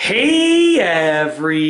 Hey everybody,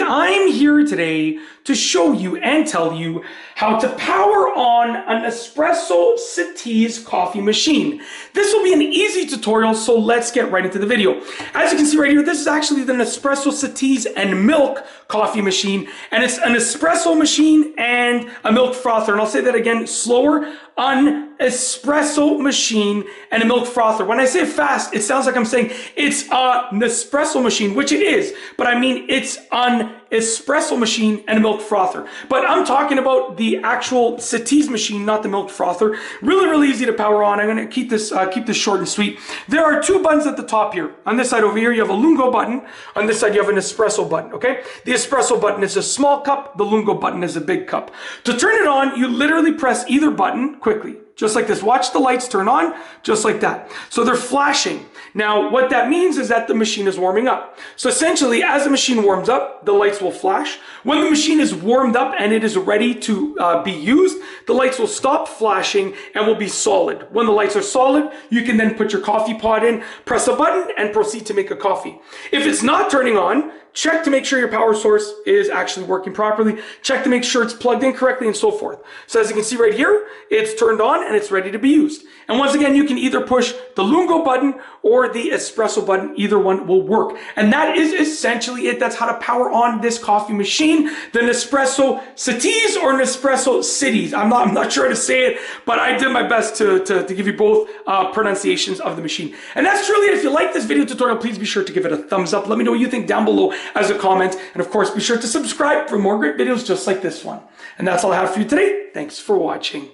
I'm here today to show you and tell you how to power on an Nespresso Citiz coffee machine. This will be an easy tutorial, so let's get right into the video. As you can see right here, this is actually the Nepsresso Citiz and Milk coffee machine, and it's an espresso machine and a milk frother. And I'll say that again slower, an espresso machine and a milk frother. When I say fast, it sounds like I'm saying it's a Nespresso machine, which it is, but I mean it's an espresso machine and a milk frother. But I'm talking about the actual Citiz machine, not the milk frother. Really easy to power on. I'm going to keep this short and sweet. There are two buttons at the top here. On this side over here, you have a lungo button. On this side, you have an espresso button, okay? The espresso button is a small cup. The lungo button is a big cup. To turn it on, you literally press either button quickly, just like this. Watch the lights turn on, just like that. So they're flashing. Now, what that means is that the machine is warming up. So essentially, as the machine warms up, the lights will flash. When the machine is warmed up and it is ready to be used, the lights will stop flashing and will be solid. When the lights are solid, you can then put your coffee pot in, press a button, and proceed to make a coffee. If it's not turning on, check to make sure your power source is actually working properly. Check to make sure it's plugged in correctly and so forth. So as you can see right here, it's turned on and it's ready to be used. And once again, you can either push the lungo button or the espresso button. Either one will work. And that is essentially it. That's how to power on this coffee machine, the Nespresso Citiz or Nespresso Citiz. I'm not sure how to say it, but I did my best to give you both pronunciations of the machine. And that's truly it. If you like this video tutorial, please be sure to give it a thumbs up. Let me know what you think down below as a comment. And of course, be sure to subscribe for more great videos just like this one. And that's all I have for you today. Thanks for watching.